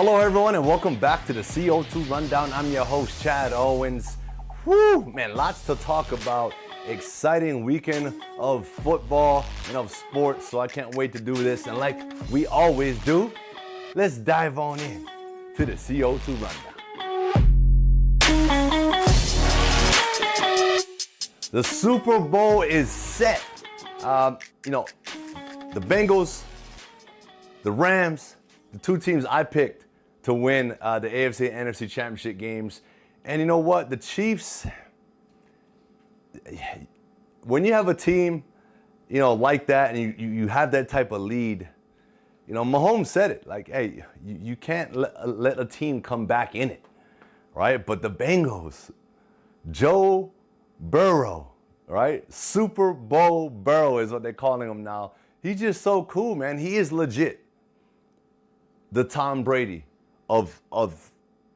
Hello, everyone, and welcome back to the CO2 Rundown. I'm your host, Chad Owens. Woo, man, lots to talk about. Exciting weekend of football and of sports, so I can't wait to do this. And like we always do, let's dive on in to the CO2 Rundown. The Super Bowl is set. The Bengals, the Rams, the two teams I picked to win the AFC and NFC championship games. And you know what? The Chiefs, when you have a team, like that, and you have that type of lead, Mahomes said it, like, hey, you can't let a team come back in it, right? But the Bengals, Joe Burrow, right? Super Bowl Burrow is what they're calling him now. He's just so cool, man. He is legit the Tom Brady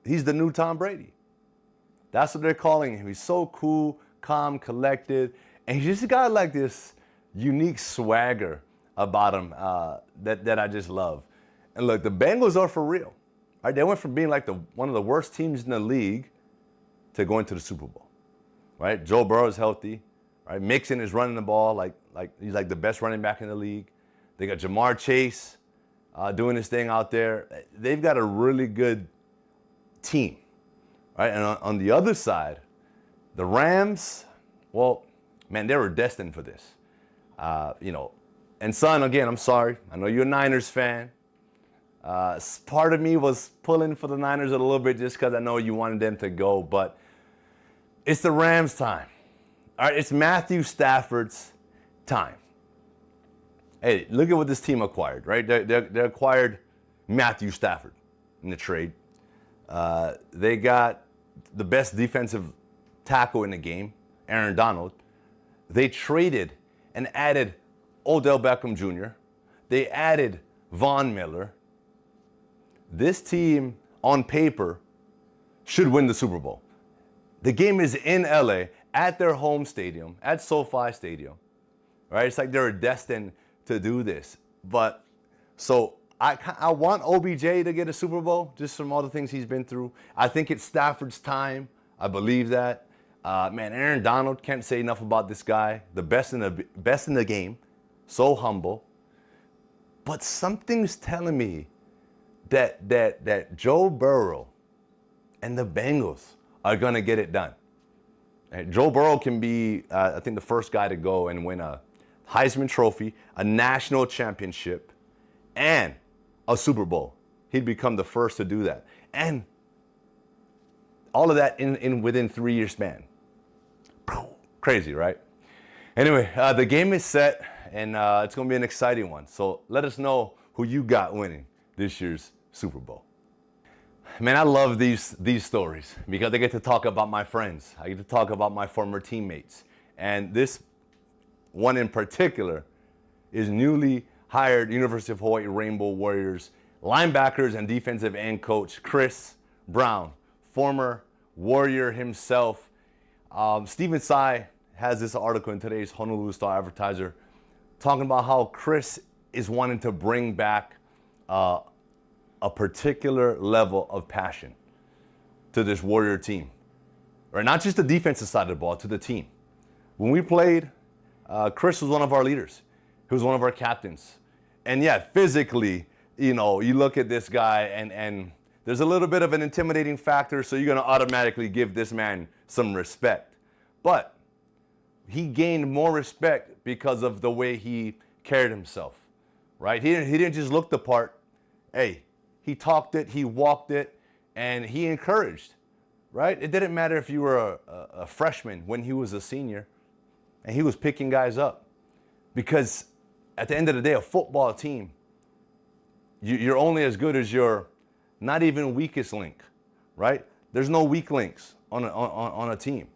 he's the new Tom Brady. That's what they're calling him. He's so cool, calm, collected, and he's just got like this unique swagger about him that I just love. And look, the Bengals are for real. Right? They went from being like one of the worst teams in the league to going to the Super Bowl. Right? Joe Burrow is healthy. Right? Mixon is running the ball like he's like the best running back in the league. They got Jamar Chase doing his thing out there. They've got a really good team, right? And on the other side, the Rams, well, man, they were destined for this. And son, again, I'm sorry. I know you're a Niners fan. Part of me was pulling for the Niners a little bit just because I know you wanted them to go, but it's the Rams' time. All right, it's Matthew Stafford's time. Hey, look at what this team acquired, right? They acquired Matthew Stafford in the trade. They got the best defensive tackle in the game, Aaron Donald. They traded and added Odell Beckham Jr. They added Von Miller. This team, on paper, should win the Super Bowl. The game is in LA at their home stadium, at SoFi Stadium, right? It's like they're destined to do this. But so I want OBJ to get a Super Bowl just from all the things he's been through. I think it's Stafford's time. I believe that. Man, Aaron Donald, can't say enough about this guy. The best in the game. So humble. But something's telling me that Joe Burrow and the Bengals are gonna get it done. And Joe Burrow can be, I think, the first guy to go and win a Heisman Trophy, a national championship, and a Super Bowl. He'd become the first to do that. And all of that within 3 year span. Crazy, right? Anyway, the game is set, and it's going to be an exciting one. So let us know who you got winning this year's Super Bowl. Man, I love these stories because I get to talk about my friends. I get to talk about my former teammates. And this one in particular is newly hired University of Hawaii Rainbow Warriors linebackers and defensive end coach Chris Brown, former Warrior himself. Stephen Tsai has this article in today's Honolulu Star-Advertiser talking about how Chris is wanting to bring back a particular level of passion to this Warrior team. Right? Not just the defensive side of the ball, to the team. When we played, Chris was one of our leaders. He was one of our captains. And yeah, physically, you look at this guy and there's a little bit of an intimidating factor, so you're going to automatically give this man some respect. But he gained more respect because of the way he carried himself, right? He didn't just look the part. Hey, he talked it, he walked it, and he encouraged, right? It didn't matter if you were a freshman when he was a senior, and he was picking guys up. Because at the end of the day, a football team, you're only as good as your not even weakest link, right? There's no weak links on a team.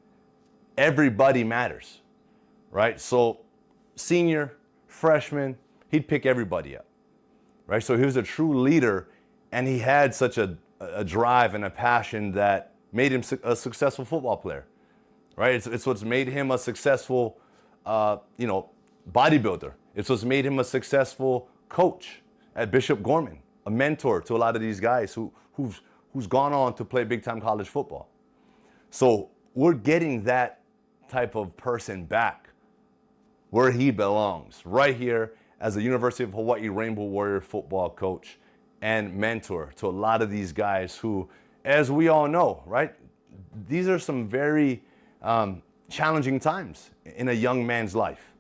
Everybody matters, right? So senior, freshman, he'd pick everybody up, right? So he was a true leader, and he had such a drive and a passion that made him a successful football player, right? It's what's made him a successful, bodybuilder. It's what's made him a successful coach at Bishop Gorman a mentor to a lot of these guys who's gone on to play big time college football. So we're getting that type of person back where he belongs, right here as a University of Hawaii Rainbow Warrior football coach and mentor to a lot of these guys who, as we all know, right, these are some very challenging times in a young man's life.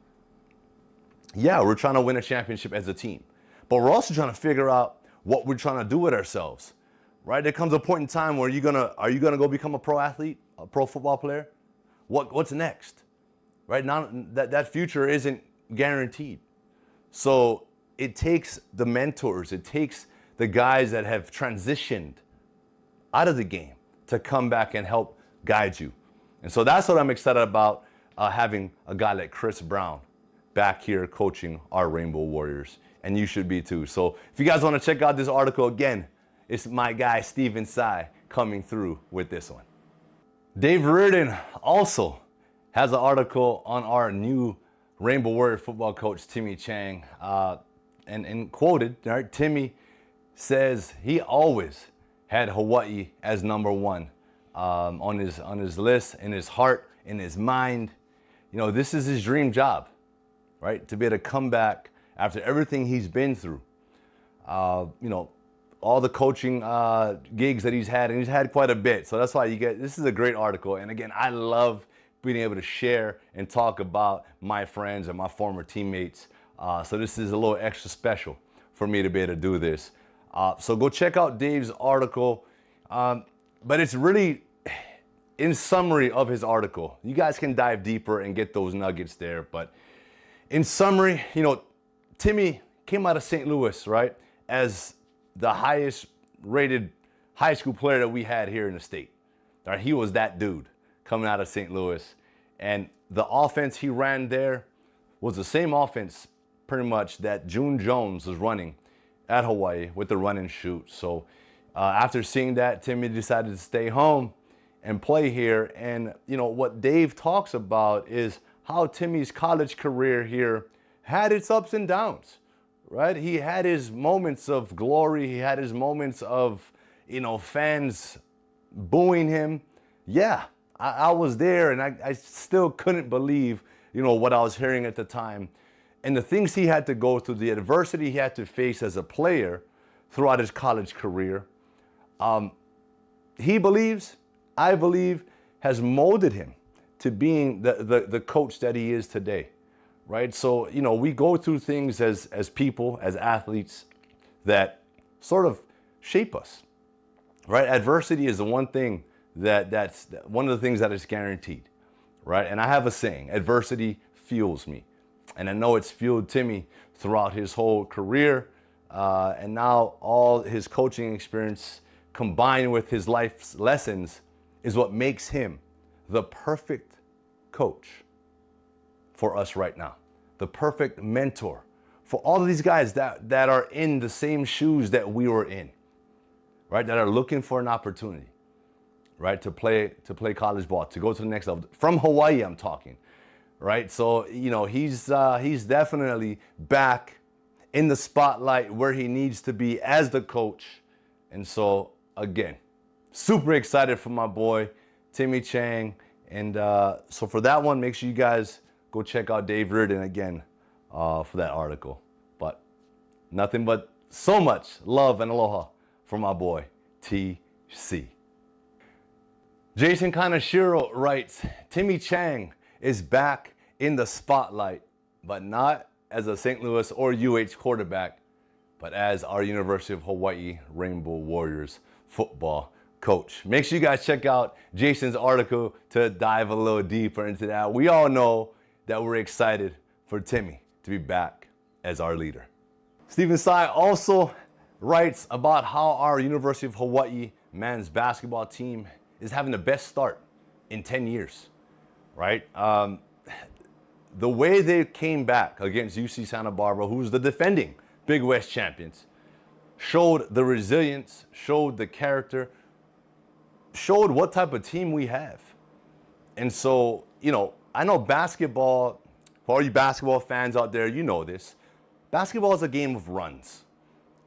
Yeah, we're trying to win a championship as a team, but we're also trying to figure out what we're trying to do with ourselves, right? There comes a point in time where are you gonna go become a pro athlete, a pro football player? What's next, right? Now that future isn't guaranteed. So it takes the mentors, it takes the guys that have transitioned out of the game to come back and help guide you. And so that's what I'm excited about, having a guy like Chris Brown back here coaching our Rainbow Warriors. And you should be too. So if you guys want to check out this article again, it's my guy Stephen Tsai coming through with this one. Dave Reardon also has an article on our new Rainbow Warrior football coach, Timmy Chang. And quoted, right, Timmy says he always had Hawaii as number one on his list, in his heart, in his mind. You know, this is his dream job, right? To be able to come back after everything he's been through. You know, all the coaching gigs that he's had, and he's had quite a bit. So that's why this is a great article. And again, I love being able to share and talk about my friends and my former teammates. So this is a little extra special for me to be able to do this. So go check out Dave's article. But it's really in summary of his article. You guys can dive deeper and get those nuggets there. But in summary, you know, Timmy came out of St. Louis, right, as the highest rated high school player that we had here in the state. Right? He was that dude coming out of St. Louis. And the offense he ran there was the same offense pretty much that June Jones was running at Hawaii with the run and shoot. So after seeing that, Timmy decided to stay home and play here. And you know what Dave talks about is how Timmy's college career here had its ups and downs, right? He had his moments of glory. He had his moments of, you know, fans booing him. Yeah, I was there, and I still couldn't believe, you know, what I was hearing at the time. And the things he had to go through, the adversity he had to face as a player throughout his college career, he believes, I believe, has molded him to being the coach that he is today, right? So, you know, we go through things as people, as athletes, that sort of shape us, right? Adversity is the one thing that's one of the things that is guaranteed, right? And I have a saying, adversity fuels me. And I know it's fueled Timmy throughout his whole career. And now all his coaching experience combined with his life's lessons is what makes him the perfect coach for us right now. The perfect mentor for all of these guys that are in the same shoes that we were in, right? That are looking for an opportunity, right? To play college ball, to go to the next level. From Hawaii, I'm talking. Right, so you know he's definitely back in the spotlight where he needs to be as the coach, and so again, super excited for my boy Timmy Chang, and so for that one, make sure you guys go check out Dave Reardon again for that article. But nothing but so much love and aloha for my boy TC. Jason Kanashiro writes, Timmy Chang is back in the spotlight, but not as a St. Louis or UH quarterback, but as our University of Hawaii Rainbow Warriors football coach. Make sure you guys check out Jason's article to dive a little deeper into that. We all know that we're excited for Timmy to be back as our leader. Stephen Tsai also writes about how our University of Hawaii men's basketball team is having the best start in 10 years. Right? The way they came back against UC Santa Barbara, who's the defending Big West champions, showed the resilience, showed the character, showed what type of team we have. And so, you know, I know basketball, for all you basketball fans out there, you know this. Basketball is a game of runs,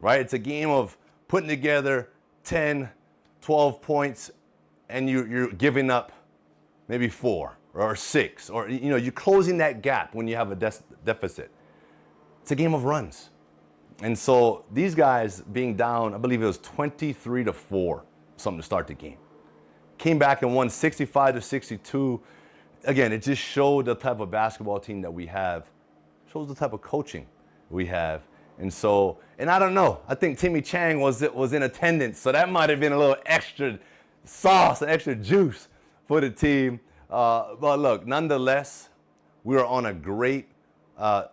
right? It's a game of putting together 10, 12 points, and you're giving up maybe 4 or 6, or you're closing that gap when you have a deficit. It's a game of runs. And so these guys being down, I believe it was 23-4, something to start the game. Came back and won 65-62. Again, it just showed the type of basketball team that we have. Shows the type of coaching we have. And so, and I don't know, I think Timmy Chang was in attendance, so that might have been a little extra sauce, extra juice for the team. But look, nonetheless, we are on a great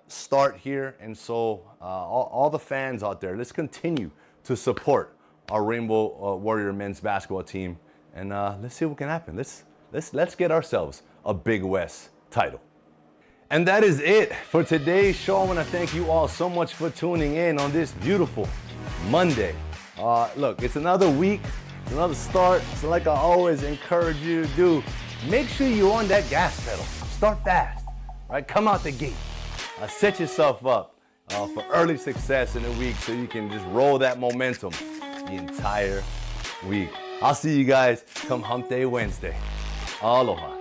start here. And so all the fans out there, let's continue to support our Rainbow Warrior men's basketball team. And let's see what can happen. Let's get ourselves a Big West title. And that is it for today's show. I want to thank you all so much for tuning in on this beautiful Monday. Look, it's another week, it's another start. So like I always encourage you to do, make sure you're on that gas pedal. Start fast, right? Come out the gate. Set yourself up for early success in the week so you can just roll that momentum the entire week. I'll see you guys come Hump Day Wednesday. Aloha.